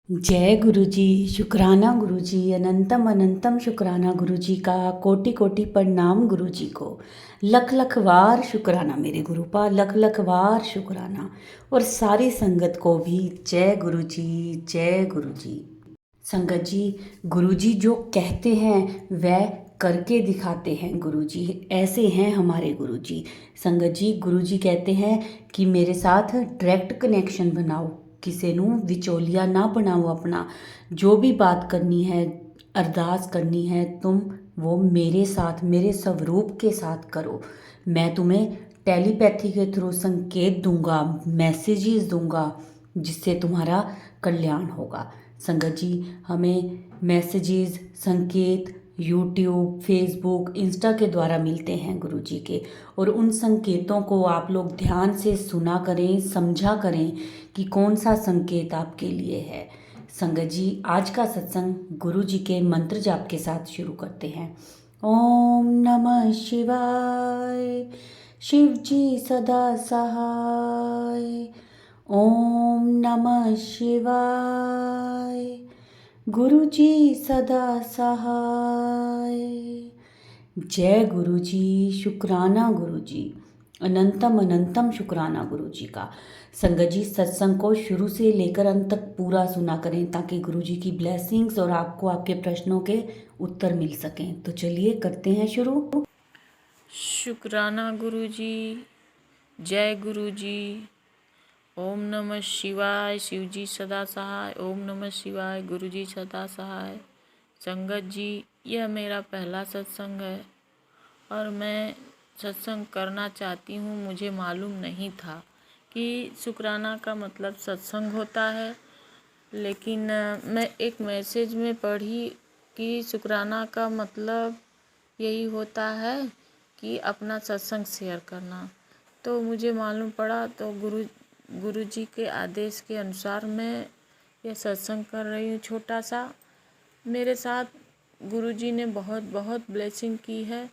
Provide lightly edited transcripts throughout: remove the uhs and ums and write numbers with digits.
जय गुरु जी। शुक्राना गुरु जी, अनंतम अनंतम शुक्राना गुरु जी का। कोटि कोटि प्रणाम गुरु जी को। लख लख वार शुक्राना मेरे गुरु पा, लख लख वार शुक्राना। और सारी संगत को भी जय गुरु जी, जय गुरु जी। संगत जी, गुरु जी जो कहते हैं वह करके दिखाते हैं। गुरु जी ऐसे हैं हमारे गुरु जी। संगत जी, गुरु जी कहते हैं कि मेरे साथ डायरेक्ट कनेक्शन बनाओ, किसी ਨੂੰ विचोलिया ना बनाओ अपना। जो भी बात करनी है, अरदास करनी है, तुम वो मेरे साथ, मेरे स्वरूप के साथ करो। मैं तुम्हें टेलीपैथी के थ्रू संकेत दूंगा, मैसेजेस दूंगा, जिससे तुम्हारा कल्याण होगा। संगत जी, हमें मैसेजेस, संकेत यूट्यूब, फेसबुक, इंस्टा के द्वारा मिलते हैं गुरु जी के। और उन संकेतों को आप लोग ध्यान से सुना करें, समझा करें कि कौन सा संकेत आपके लिए है। संगत जी, आज का सत्संग गुरु जी के मंत्र जाप के साथ शुरू करते हैं। ओम नमः शिवाय, शिव जी सदा सहाय। ओम नमः शिवाय, गुरु जी सदा सहाय। जय गुरु जी। शुक्राना गुरु जी, अनंतम अनंतम शुक्राना गुरु जी का। संगत जी, सत्संग को शुरू से लेकर अंत तक पूरा सुना करें ताकि गुरु जी की ब्लेसिंग्स और आपको आपके प्रश्नों के उत्तर मिल सकें। तो चलिए करते हैं शुरू। शुक्राना गुरु जी। जय गुरु जी। ओम नमः शिवाय, शिव जी सदा सहाय। ओम नमः शिवाय, गुरु जी सदा सहाय। संगत जी, यह मेरा पहला सत्संग है और मैं सत्संग करना चाहती हूँ। मुझे मालूम नहीं था कि शुक्राना का मतलब सत्संग होता है, लेकिन मैं एक मैसेज में पढ़ी कि शुक्राना का मतलब यही होता है कि अपना सत्संग शेयर करना। तो मुझे मालूम पड़ा, तो गुरु जी के आदेश के अनुसार मैं यह सत्संग कर रही हूँ छोटा सा। मेरे साथ गुरु जी ने बहुत बहुत ब्लेसिंग की है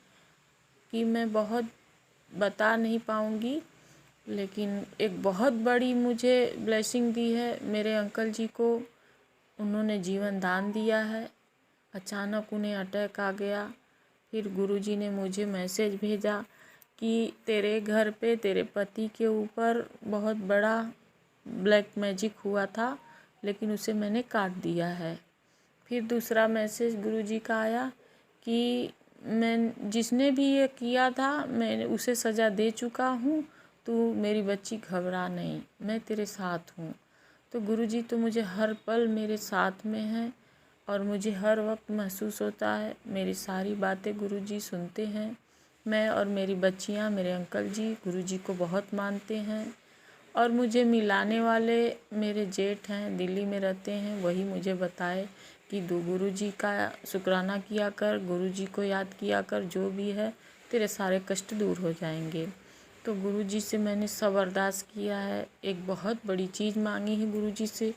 कि मैं बहुत बता नहीं पाऊँगी, लेकिन एक बहुत बड़ी मुझे ब्लेसिंग दी है। मेरे अंकल जी को उन्होंने जीवन दान दिया है। अचानक उन्हें अटैक आ गया। फिर गुरुजी ने मुझे मैसेज भेजा कि तेरे घर पे, तेरे पति के ऊपर बहुत बड़ा ब्लैक मैजिक हुआ था, लेकिन उसे मैंने काट दिया है। फिर दूसरा मैसेज गुरुजी का आया कि मैं जिसने भी ये किया था, मैं उसे सज़ा दे चुका हूँ। तू मेरी बच्ची घबरा नहीं, मैं तेरे साथ हूँ। तो गुरुजी तो मुझे हर पल मेरे साथ में हैं और मुझे हर वक्त महसूस होता है मेरी सारी बातें गुरुजी सुनते हैं। मैं और मेरी बच्चियाँ, मेरे अंकल जी गुरुजी को बहुत मानते हैं। और मुझे मिलाने वाले मेरे जेठ हैं, दिल्ली में रहते हैं, वही मुझे बताए कि गुरुजी का शुक्राना किया कर, गुरुजी को याद किया कर, जो भी है तेरे सारे कष्ट दूर हो जाएंगे। तो गुरुजी से मैंने सब अरदास किया है। एक बहुत बड़ी चीज़ मांगी है गुरुजी से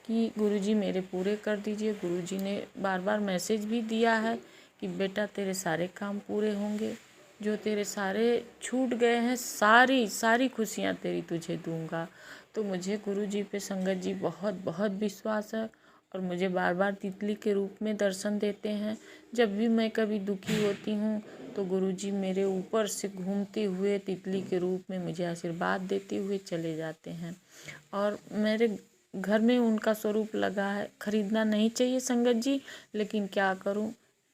कि गुरुजी मेरे पूरे कर दीजिए। गुरुजी ने बार बार मैसेज भी दिया है कि बेटा तेरे सारे काम पूरे होंगे, जो तेरे सारे छूट गए हैं सारी सारी खुशियाँ तेरी तुझे दूंगा। तो मुझे गुरुजी पे संगत जी बहुत बहुत विश्वास है और मुझे बार बार तितली के रूप में दर्शन देते हैं। जब भी मैं कभी दुखी होती हूँ तो गुरुजी मेरे ऊपर से घूमते हुए तितली के रूप में मुझे आशीर्वाद देते हुए चले जाते हैं। और मेरे घर में उनका स्वरूप लगा है। खरीदना नहीं चाहिए संगत जी, लेकिन क्या करूं,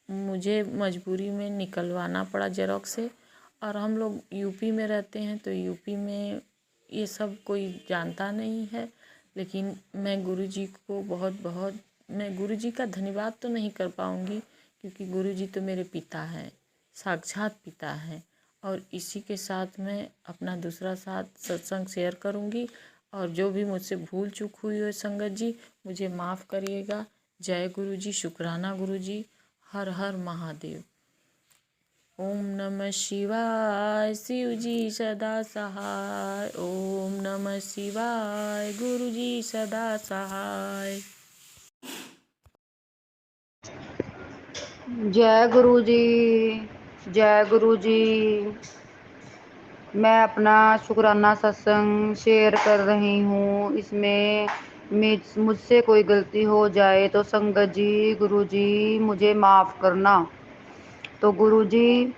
मुझे मजबूरी में निकलवाना पड़ा जेरॉक्स से। और हम लोग यूपी में रहते हैं, तो यूपी में ये सब कोई जानता नहीं है। लेकिन मैं गुरुजी को बहुत बहुत, मैं गुरुजी का धन्यवाद तो नहीं कर पाऊँगी, क्योंकि गुरुजी तो मेरे पिता हैं, साक्षात पिता हैं। और इसी के साथ मैं अपना दूसरा साथ सत्संग शेयर करूँगी। और जो भी मुझसे भूल चूक हुई हो संगत जी, मुझे माफ़ करिएगा। जय गुरु जी। शुक्राना गुरु जी। हर हर महादेव। ओम नमः शिवाय, शिव जी सदा सहाय। ओम नमः शिवाय, गुरु जी सदा सहाय। जय गुरु जी, जय गुरु जी। मैं अपना शुक्राना सत्संग शेयर कर रही हूँ। इसमें मुझसे कोई गलती हो जाए तो संगत जी, गुरु जी मुझे माफ़ करना। तो गुरु जी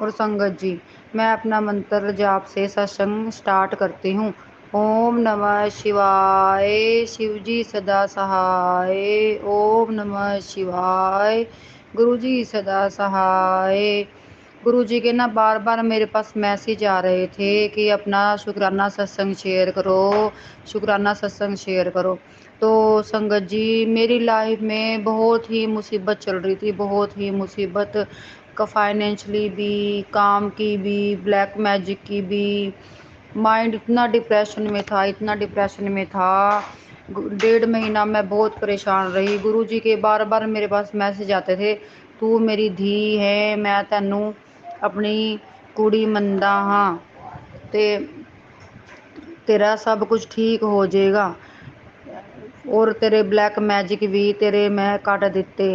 और संगत जी, मैं अपना मंत्र जाप से सत्संग स्टार्ट करती हूँ। ओम नमः शिवाय, शिव जी सदा सहाय। ओम नमः शिवाय, गुरु जी सदा सहाय। गुरु जी के ना बार बार मेरे पास मैसेज आ रहे थे कि अपना शुक्राना सत्संग शेयर करो, शुक्राना सत्संग शेयर करो। तो संगत जी, मेरी लाइफ में बहुत ही मुसीबत चल रही थी, बहुत ही मुसीबत का, फाइनेंशियली भी, काम की भी, ब्लैक मैजिक की भी। माइंड इतना डिप्रेशन में था, इतना डिप्रेशन में था। 1.5 महीना मैं बहुत परेशान रही। गुरुजी के बार बार मेरे पास मैसेज आते थे, तू मेरी धी है, मैं तेनू अपनी कुड़ी मनदा हाँ, ते तेरा सब कुछ ठीक हो जाएगा और तेरे ब्लैक मैजिक भी तेरे मैं काट देते।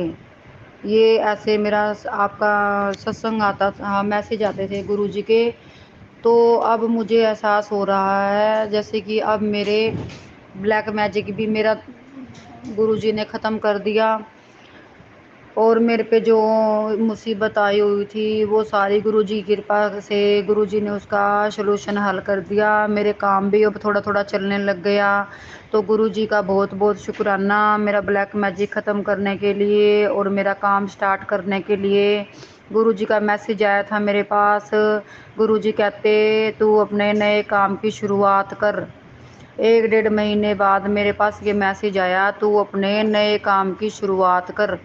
ये ऐसे मेरा आपका सत्संग आता था, मैसेज आते थे गुरुजी के। तो अब मुझे एहसास हो रहा है जैसे कि अब मेरे ब्लैक मैजिक भी मेरा गुरुजी ने ख़त्म कर दिया और मेरे पे जो मुसीबत आई हुई थी वो सारी गुरुजी की कृपा से गुरुजी ने उसका सलूशन हल कर दिया। मेरे काम भी अब थोड़ा थोड़ा चलने लग गया। तो गुरुजी का बहुत बहुत शुक्राना मेरा ब्लैक मैजिक ख़त्म करने के लिए और मेरा काम स्टार्ट करने के लिए। गुरुजी का मैसेज आया था मेरे पास। गुरुजी कहते तू अपने नए काम की शुरुआत कर। 1 डेढ़ महीने बाद मेरे पास ये मैसेज आया, तू अपने नए काम की शुरुआत कर।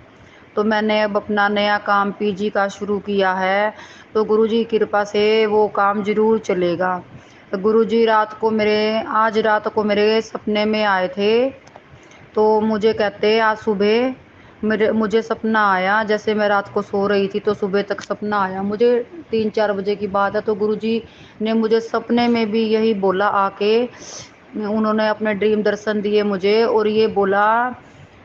तो मैंने अब अपना नया काम पीजी का शुरू किया है। तो गुरुजी की कृपा से वो काम ज़रूर चलेगा। तो गुरुजी आज रात को मेरे सपने में आए थे। तो मुझे कहते आज सुबह मुझे सपना आया, जैसे मैं रात को सो रही थी तो सुबह तक सपना आया मुझे। 3-4 बजे की बात है। तो गुरुजी ने मुझे सपने में भी यही बोला आके, उन्होंने अपने ड्रीम दर्शन दिए मुझे और ये बोला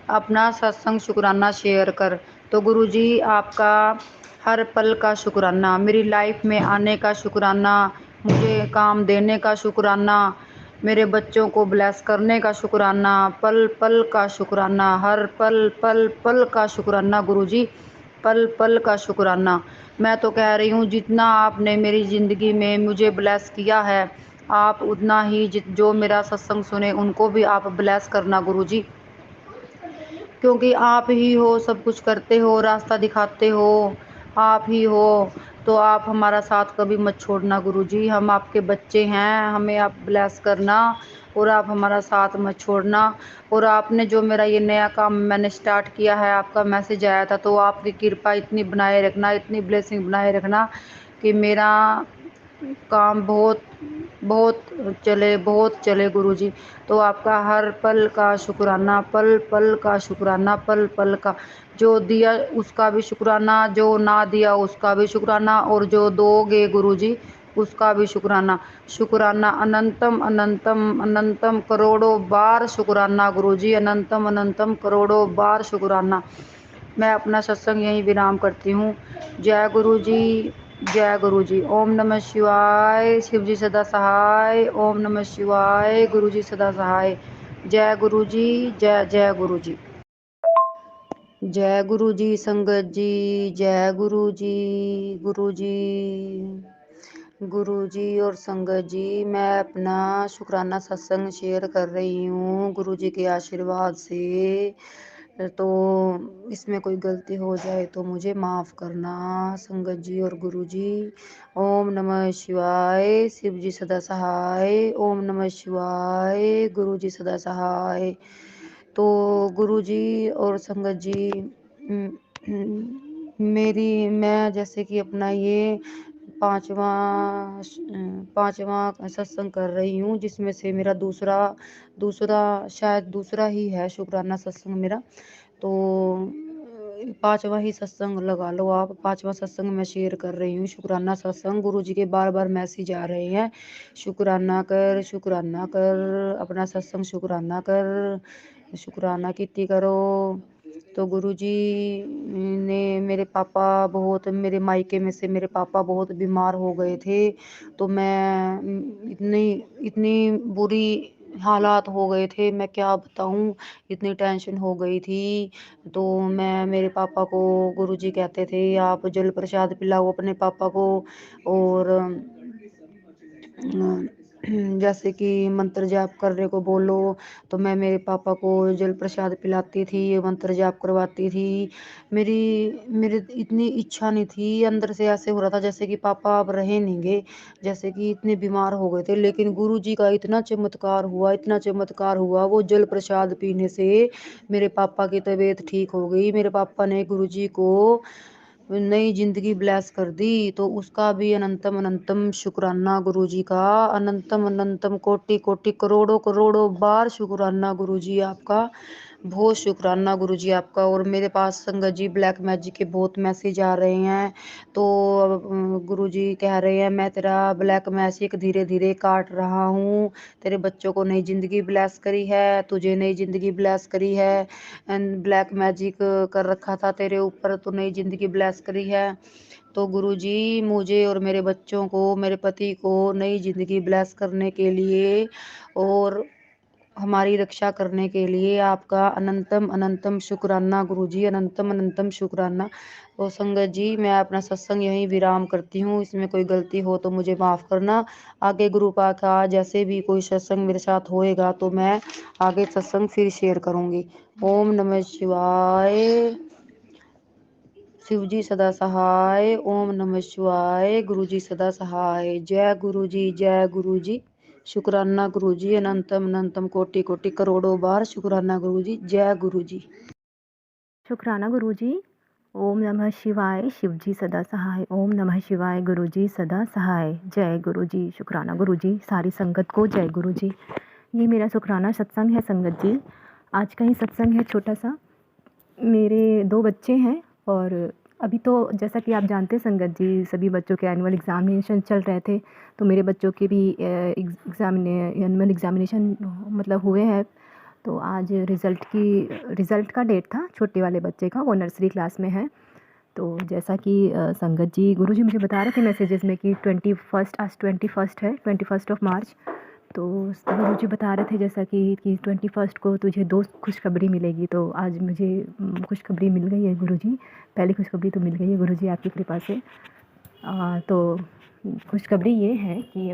अपना सत्संग शुक्राना शेयर कर। तो गुरुजी आपका हर पल का शुक्राना, मेरी लाइफ में आने का शुक्राना, मुझे काम देने का शुक्राना, मेरे बच्चों को ब्लेस करने का शुक्राना, पल पल का शुक्राना, हर पल पल पल का शुक्राना गुरुजी, पल पल का शुक्राना। मैं तो कह रही हूँ जितना आपने मेरी ज़िंदगी में मुझे ब्लेस किया है, आप उतना ही जो मेरा सत्संग सुने उनको भी आप ब्लेस करना गुरुजी, क्योंकि आप ही हो सब कुछ करते हो, रास्ता दिखाते हो, आप ही हो। तो आप हमारा साथ कभी मत छोड़ना गुरुजी, हम आपके बच्चे हैं, हमें आप ब्लेस करना और आप हमारा साथ मत छोड़ना। और आपने जो मेरा ये नया काम मैंने स्टार्ट किया है, आपका मैसेज आया था, तो आपकी कृपा इतनी बनाए रखना, इतनी ब्लेसिंग बनाए रखना कि मेरा काम बहुत बहुत बहुत चले गुरुजी। तो आपका हर पल का शुक्राना, पल पल का शुक्राना, पल पल का, जो दिया उसका भी शुक्राना, जो ना दिया उसका भी शुक्राना और जो दोगे गुरुजी उसका भी शुक्राना। शुक्राना अनंतम अनंतम अनंतम करोड़ों बार शुक्राना गुरुजी, अनंतम अनंतम करोड़ों बार शुक्राना। मैं अपना सत्संग यहीं विराम करती हूँ। जय गुरु जी, जय गुरु जी। ओम नमः शिवाय, शिव जी सदा सहाय। ओम नमः शिवाय, गुरु जी सदा सहाय। जय गुरु जी, जय जय गुरु जी। जय गुरु जी संगत जी, जय गुरु जी, गुरु जी, गुरु जी और संगत जी। मैं अपना शुक्राना सत्संग शेयर कर रही हूँ गुरु जी के आशीर्वाद से। तो इसमें कोई गलती हो जाए तो मुझे माफ़ करना संगत जी और गुरु जी। ओम नमः शिवाय, शिव जी सदा सहाय। ओम नमः शिवाय, गुरु जी सदा सहाय। तो गुरु जी और संगत जी, मैं जैसे कि अपना ये पांचवा सत्संग कर रही हूँ, जिसमें से मेरा दूसरा दूसरा शायद दूसरा ही है शुक्राना सत्संग मेरा। तो पांचवा ही सत्संग लगा लो आप, पांचवा सत्संग मैं शेयर कर रही हूँ शुक्राना सत्संग। गुरु जी के बार बार मैसेज आ रहे हैं, शुक्राना कर, शुक्राना कर, अपना सत्संग शुक्राना कर, शुक्राना कितनी करो। तो गुरुजी ने मेरे मायके में से मेरे पापा बहुत बीमार हो गए थे। तो मैं इतनी इतनी बुरी हालात हो गए थे, मैं क्या बताऊँ, इतनी टेंशन हो गई थी। तो मैं मेरे पापा को गुरुजी कहते थे आप जल प्रसाद पिलाओ अपने पापा को, और जैसे कि मंत्र जाप करने को बोलो तो मैं मेरे पापा को जल प्रसाद पिलाती थी, मंत्र जाप करवाती थी। मेरी मेरी इतनी इच्छा नहीं थी, अंदर से ऐसे हो रहा था जैसे कि पापा अब रहे नहीं गे, जैसे कि इतने बीमार हो गए थे। लेकिन गुरुजी का इतना चमत्कार हुआ, इतना चमत्कार हुआ, वो जल प्रसाद पीने से मेरे पापा की तबीयत ठीक हो गई। मेरे पापा ने गुरुजी को नई जिंदगी ब्लेस कर दी, तो उसका भी अनंतम अनंतम शुक्राना गुरुजी का, अनंतम अनंतम कोटि कोटि करोड़ों करोड़ों बार शुक्राना गुरुजी आपका, बहुत शुक्राना गुरुजी आपका। और मेरे पास संगत जी ब्लैक मैजिक के बहुत मैसेज आ रहे हैं, तो गुरुजी कह रहे हैं मैं तेरा ब्लैक मैजिक धीरे धीरे काट रहा हूँ, तेरे बच्चों को नई जिंदगी ब्लेस करी है, तुझे नई जिंदगी ब्लेस करी है, एंड ब्लैक मैजिक कर रखा था तेरे ऊपर तो नई जिंदगी ब्लेस करी है। तो गुरुजी मुझे और मेरे बच्चों को, मेरे पति को नई जिंदगी ब्लेस करने के लिए और हमारी रक्षा करने के लिए आपका अनंतम अनंतम शुक्राना गुरुजी, अनंतम अनंतम शुक्राना। तो संगत जी मैं अपना सत्संग यहीं विराम करती हूँ, इसमें कोई गलती हो तो मुझे माफ़ करना। आगे गुरु का का जैसे भी कोई सत्संग मेरे साथ होएगा तो मैं आगे सत्संग फिर शेयर करूँगी। ओम नमः शिवाय, शिवजी सदा सहाय, ओम नमः शिवाय, गुरुजी सदा सहाय, जय गुरुजी, जय गुरुजी, शुक्राना गुरुजी, अनंतम अनंतम कोटि कोटि करोड़ों बार शुक्राना गुरुजी, जय गुरुजी। शुक्राना गुरुजी। ओम नमः शिवाय, शिवजी सदा सहाय। ओम नमः शिवाय, गुरुजी सदा सहाय। जय गुरुजी, शुक्राना गुरुजी, सारी संगत को जय गुरुजी। ये मेरा शुक्राना सत्संग है संगत जी। आज का ही सत्संग है छोटा सा। मेरे 2 बच्चे हैं और अभी तो जैसा कि आप जानते हैं संगत जी, सभी बच्चों के एनुअल एग्ज़ामिनेशन चल रहे थे, तो मेरे बच्चों के भी एनुअल एग्ज़ामिनेशन मतलब हुए हैं। तो आज रिज़ल्ट का डेट था छोटे वाले बच्चे का, वो नर्सरी क्लास में है। तो जैसा कि संगत जी गुरुजी मुझे बता रहे थे मैसेजेस में कि 21st, आज 21st है, 21st ऑफ मार्च। तो गुरुजी बता रहे थे जैसा कि 21st को तुझे 2 खुशखबरी मिलेगी। तो आज मुझे खुशखबरी मिल गई है गुरुजी, पहली खुशखबरी तो मिल गई है गुरुजी आपकी कृपा से। तो खुशखबरी ये है कि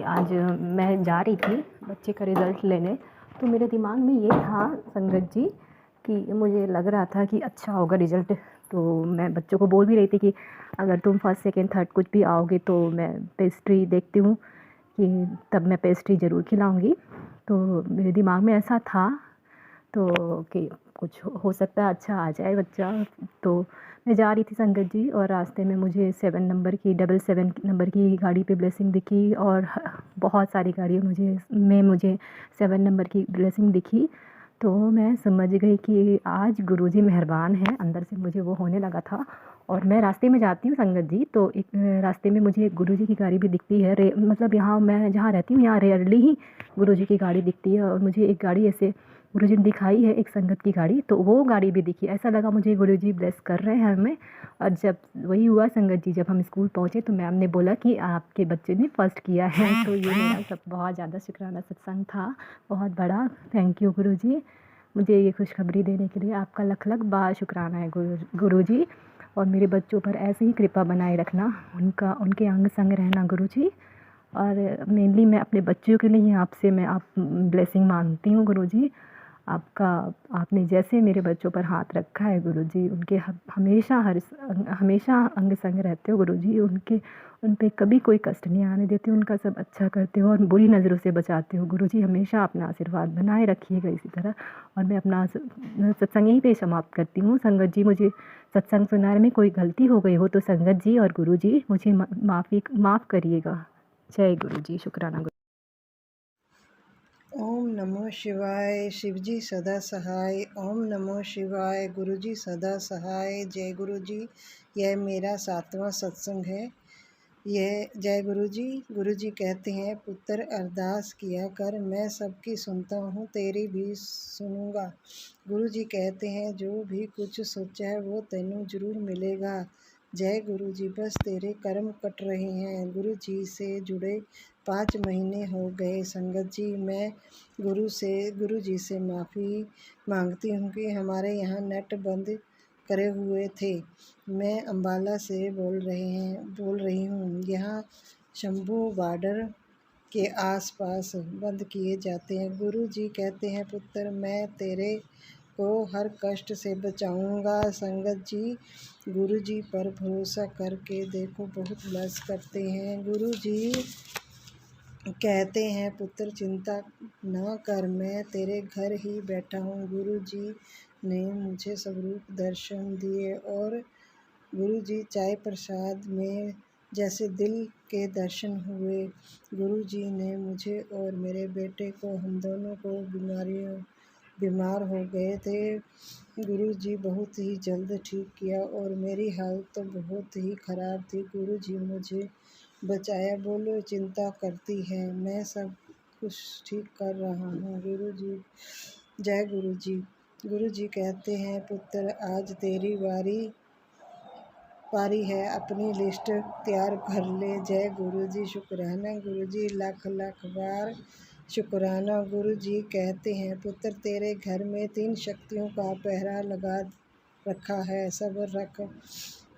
आज मैं जा रही थी बच्चे का रिज़ल्ट लेने, तो मेरे दिमाग में ये था संगत जी कि मुझे लग रहा था कि अच्छा होगा रिज़ल्ट। तो मैं बच्चों को बोल भी रही थी कि अगर तुम फर्स्ट सेकंड थर्ड कुछ भी आओगे तो मैं पेस्ट्री देखती हूँ कि तब मैं पेस्ट्री ज़रूर खिलाऊँगी। तो मेरे दिमाग में ऐसा था तो कि कुछ हो सकता है अच्छा आ जाए बच्चा। तो मैं जा रही थी संगत जी और रास्ते में मुझे 7 नंबर की गाड़ी पे ब्लेसिंग दिखी और बहुत सारी गाड़ियों मुझे 7 नंबर की ब्लेसिंग दिखी। तो मैं समझ गई कि आज गुरुजी मेहरबान हैं, अंदर से मुझे वो होने लगा था। और मैं रास्ते में जाती हूँ संगत जी, तो एक रास्ते में मुझे गुरुजी की गाड़ी भी दिखती है। मतलब यहाँ मैं जहाँ रहती हूँ यहाँ रेयरली ही गुरुजी की गाड़ी दिखती है, और मुझे एक गाड़ी ऐसे गुरुजी ने दिखाई है, एक संगत की गाड़ी, तो वो गाड़ी भी दिखी। ऐसा लगा मुझे गुरुजी ब्लेस कर रहे हैं हमें। और जब वही हुआ संगत जी, जब हम स्कूल पहुँचे तो मैम ने बोला कि आपके बच्चे ने फर्स्ट किया है। तो ये मेरा सब बहुत ज़्यादा शुक्राना सत्संग था, बहुत बड़ा। थैंक यू गुरुजी, मुझे ये खुशखबरी देने के लिए आपका लख लख बार शुक्राना है गुरुजी। और मेरे बच्चों पर ऐसे ही कृपा बनाए रखना, उनके अंग संग रहना गुरुजी। और मेनली मैं अपने बच्चों के लिए ही आपसे आप ब्लेसिंग मांगती हूँ गुरुजी। आपका आपने जैसे मेरे बच्चों पर हाथ रखा है गुरुजी, उनके हमेशा अंग संग रहते हो गुरुजी। उन पे कभी कोई कष्ट नहीं आने देते, उनका सब अच्छा करते हो और बुरी नज़रों से बचाते हो गुरुजी। हमेशा अपना आशीर्वाद बनाए रखिएगा इसी तरह। और मैं अपना सत्संग यहीं पे समाप्त करती हूँ संगत जी। मुझे सत्संग सुनाने में कोई गलती हो गई हो तो संगत जी और गुरुजी मुझे माफ़ करिएगा। जय गुरुजी, शुक्राना। ओम नमो शिवाय, शिवजी सदा सहाय। ओम नमो शिवाय, गुरुजी सदा सहाय। जय गुरुजी। यह मेरा 7वां सत्संग है। यह जय गुरुजी। गुरुजी कहते हैं पुत्र अरदास किया कर, मैं सबकी सुनता हूँ तेरी भी सुनूंगा। गुरुजी कहते हैं जो भी कुछ सोचा है वो तैनू जरूर मिलेगा। जय गुरु जी। बस तेरे कर्म कट रहे हैं। गुरु जी से जुड़े 5 महीने हो गए संगत जी। मैं गुरु जी से माफ़ी मांगती हूँ कि हमारे यहाँ नेट बंद करे हुए थे। मैं अम्बाला से बोल रही हूँ। यहाँ शंभू बॉर्डर के आसपास बंद किए जाते हैं। गुरु जी कहते हैं, पुत्र मैं तेरे को हर कष्ट से बचाऊंगा। संगत जी, गुरु जी पर भरोसा करके देखो, बहुत ब्लेस करते हैं। गुरु जी कहते हैं, पुत्र चिंता ना कर, मैं तेरे घर ही बैठा हूँ। गुरु जी ने मुझे स्वरूप दर्शन दिए और गुरु जी चाय प्रसाद में जैसे दिल के दर्शन हुए। गुरु जी ने मुझे और मेरे बेटे को, हम दोनों को बीमार हो गए थे, गुरु जी बहुत ही जल्द ठीक किया और मेरी हालत तो बहुत ही ख़राब थी। गुरु जी मुझे बचाया। बोलो चिंता करती है, मैं सब कुछ ठीक कर रहा हूँ। गुरु जी, जय गुरु जी। गुरु जी कहते हैं, पुत्र आज तेरी पारी है, अपनी लिस्ट तैयार कर ले। जय गुरु जी। शुक्राना गुरु जी, लाख लाख बार शुक्राना। गुरु जी कहते हैं, पुत्र तेरे घर में 3 शक्तियों का पहरा लगा रखा है, सब्र रख,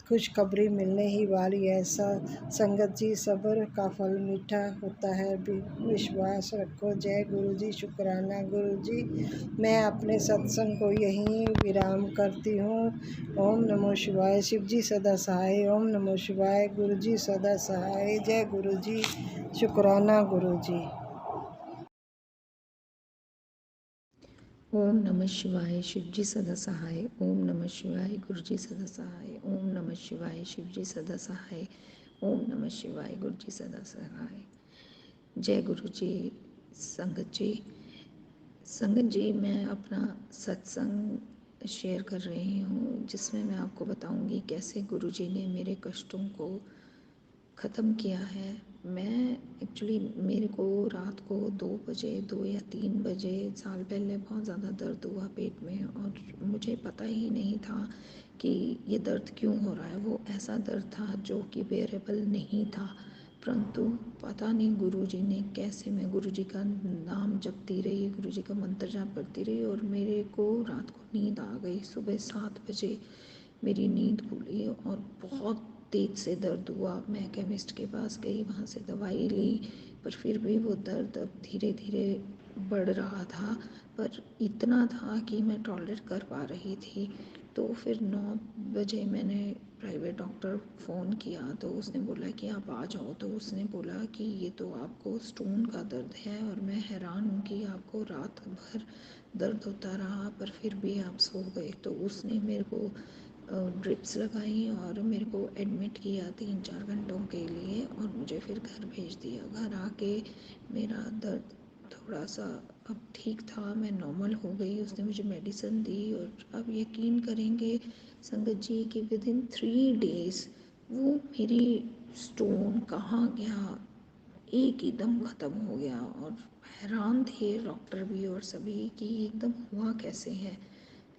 खुशखबरी मिलने ही वाली है। संगत जी, सब्र का फल मीठा होता है, विश्वास रखो। जय गुरु जी। शुक्राना गुरु जी। मैं अपने सत्संग को यहीं विराम करती हूँ। ओम नमो शिवाय। शिव जी सदा सहाय। ओम नमो शिवाय। गुरु जी सदा सहाय। जय गुरु जी। शुक्राना गुरु जी। ओम नमः शिवाय। शिव जी सदा सहाय। ओम नमः शिवाय। गुरु जी सदा सहाय। ओम नमः शिवाय। शिव जी सदा सहाय। ओम नमः शिवाय। गुरु जी सदा सहाय। जय गुरु जी। संगत जी मैं अपना सत्संग शेयर कर रही हूँ, जिसमें मैं आपको बताऊंगी कैसे गुरु जी ने मेरे कष्टों को ख़त्म किया है। मैं एक्चुअली मेरे को रात को 2 या 3 बजे साल पहले बहुत ज़्यादा दर्द हुआ पेट में और मुझे पता ही नहीं था कि ये दर्द क्यों हो रहा है। वो ऐसा दर्द था जो कि बेरेबल नहीं था, परंतु पता नहीं गुरुजी ने कैसे, मैं गुरुजी का नाम जपती रही, गुरुजी का मंत्र जाप करती रही और मेरे को रात को नींद आ गई। सुबह 7 बजे मेरी नींद खुली और बहुत तेज़ से दर्द हुआ। मैं केमिस्ट के पास गई, वहाँ से दवाई ली, पर फिर भी वो दर्द अब धीरे धीरे बढ़ रहा था, पर इतना था कि मैं टॉलरेट कर पा रही थी। तो फिर 9 बजे मैंने प्राइवेट डॉक्टर फ़ोन किया तो उसने बोला कि आप आ जाओ। तो उसने बोला कि ये तो आपको स्टोन का दर्द है और मैं हैरान हूँ कि आपको रात भर दर्द होता रहा पर फिर भी आप सो गए। तो उसने मेरे को ड्रिप्स लगाई और मेरे को एडमिट किया 3-4 घंटों के लिए और मुझे फिर घर भेज दिया। घर आके मेरा दर्द थोड़ा सा अब ठीक था, मैं नॉर्मल हो गई। उसने मुझे मेडिसिन दी और अब यकीन करेंगे संगत जी कि विदिन 3 डेज़ वो मेरी स्टोन कहाँ गया एक एकदम ख़त्म हो गया। और हैरान थे डॉक्टर भी और सभी कि एकदम हुआ कैसे है।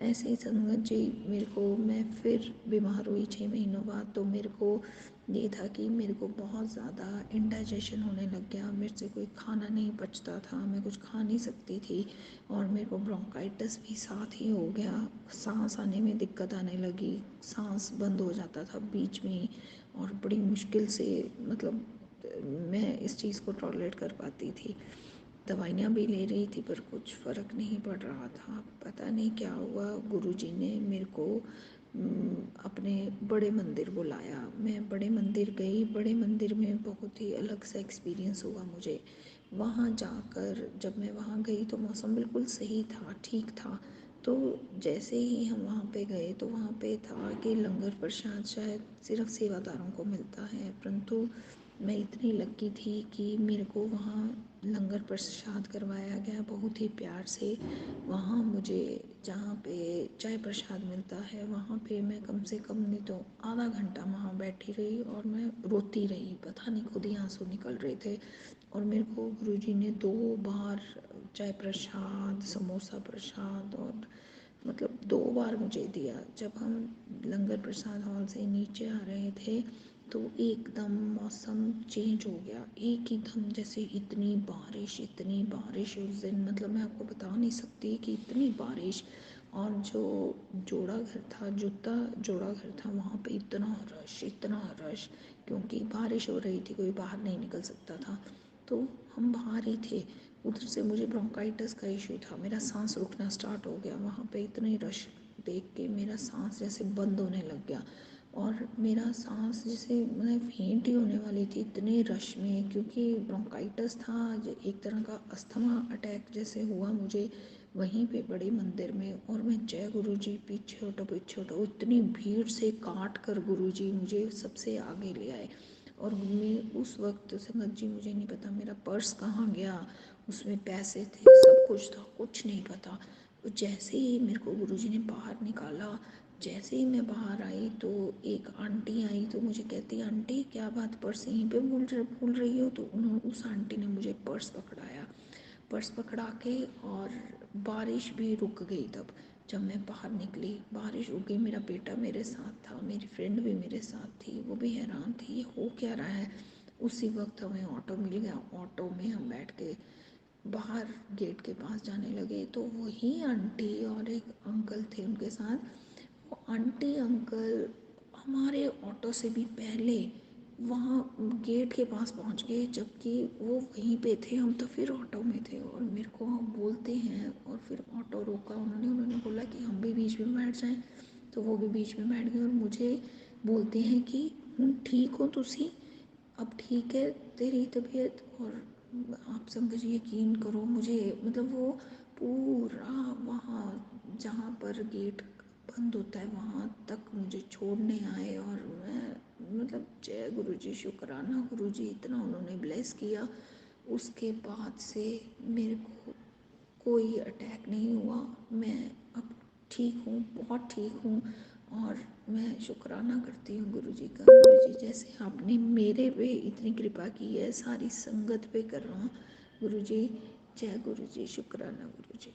ऐसे ही संगत जी मेरे को, मैं फिर बीमार हुई 6 महीनों बाद। तो मेरे को ये था कि मेरे को बहुत ज़्यादा इंडाइजेशन होने लग गया, मेरे से कोई खाना नहीं पचता था, मैं कुछ खा नहीं सकती थी और मेरे को ब्रोंकाइटिस भी साथ ही हो गया। सांस आने में दिक्कत आने लगी, सांस बंद हो जाता था बीच में और बड़ी मुश्किल से, मतलब मैं इस चीज़ को टॉलरेट कर पाती थी। दवाइयाँ भी ले रही थी पर कुछ फ़र्क नहीं पड़ रहा था। पता नहीं क्या हुआ, गुरुजी ने मेरे को अपने बड़े मंदिर बुलाया। मैं बड़े मंदिर गई। बड़े मंदिर में बहुत ही अलग सा एक्सपीरियंस हुआ मुझे। वहाँ जाकर जब मैं वहाँ गई तो मौसम बिल्कुल सही था, ठीक था। तो जैसे ही हम वहाँ पे गए तो वहाँ पे था कि लंगर प्रसाद शायद सिर्फ सेवादारों को मिलता है, परंतु मैं इतनी लकी थी कि मेरे को वहाँ लंगर प्रसाद करवाया गया बहुत ही प्यार से। वहाँ मुझे जहाँ पे चाय प्रसाद मिलता है वहाँ पे मैं कम से कम नहीं तो आधा घंटा वहाँ बैठी रही और मैं रोती रही, पता नहीं खुद ही आंसू निकल रहे थे। और मेरे को गुरुजी ने 2 बार चाय प्रसाद, समोसा प्रसाद और मतलब 2 बार मुझे दिया। जब हम लंगर प्रसाद हॉल से नीचे आ रहे थे तो एकदम मौसम चेंज हो गया, एक ही दम जैसे इतनी बारिश उस दिन, मतलब मैं आपको बता नहीं सकती कि इतनी बारिश। और जो जोड़ा घर था, जूता जोड़ा घर था, वहाँ पे इतना रश, क्योंकि बारिश हो रही थी, कोई बाहर नहीं निकल सकता था। तो हम बाहर ही थे। उधर से मुझे ब्रोंकाइटिस का इशू था, मेरा सांस रुकना स्टार्ट हो गया। वहाँ पे इतने रश देख के मेरा सांस जैसे बंद होने लग गया, और मेरा सांस जैसे मैं फेंट ही होने वाली थी इतने रश में, क्योंकि ब्रोंकाइटिस था, एक तरह का अस्थमा अटैक जैसे हुआ मुझे वहीं पे बड़े मंदिर में। और मैं जय गुरुजी पीछे हटो, इतनी भीड़ से काट कर गुरुजी मुझे सबसे आगे ले आए। और मैं उस वक्त संगत जी, मुझे नहीं पता मेरा पर्स कहाँ गया, उसमें पैसे थे, सब कुछ था, कुछ नहीं पता। जैसे ही मेरे को गुरुजी ने बाहर निकाला, जैसे ही मैं बाहर आई तो एक आंटी आई, तो मुझे कहती, आंटी क्या बात, पर्स यहीं पे भूल रही हो? तो उन्होंने, उस आंटी ने मुझे पर्स पकड़ा के, और बारिश भी रुक गई तब। जब मैं बाहर निकली बारिश रुक गई, मेरा बेटा मेरे साथ था, मेरी फ्रेंड भी मेरे साथ थी, वो भी हैरान थी ये हो क्या रहा है। उसी वक्त हमें ऑटो मिल गया, ऑटो में हम बैठ के बाहर गेट के पास जाने लगे। तो वही आंटी और एक अंकल थे उनके साथ। वो आंटी अंकल हमारे ऑटो से भी पहले वहाँ गेट के पास पहुँच गए, जबकि वो वहीं पे थे, हम तो फिर ऑटो में थे। और मेरे को हम बोलते हैं, और फिर ऑटो रोका उन्होंने बोला कि हम भी बीच में बैठ जाएं, तो वो भी बीच में बैठ गए। और मुझे बोलते हैं कि ठीक हो तुसी, अब ठीक है तेरी तबीयत? और आप संग जी यकीन करो, मुझे मतलब वो पूरा वहाँ जहाँ पर गेट बंद होता है वहाँ तक मुझे छोड़ने आए। और मैं मतलब जय गुरुजी, शुक्राना गुरुजी, इतना उन्होंने ब्लेस किया। उसके बाद से मेरे को कोई अटैक नहीं हुआ, मैं अब ठीक हूँ, बहुत ठीक हूँ। और मैं शुक्राना करती हूँ गुरुजी का। गुरुजी जैसे आपने मेरे पे इतनी कृपा की है, सारी संगत पे कर रहा हूँ। गुरुजी, जय गुरुजी, शुक्राना गुरुजी।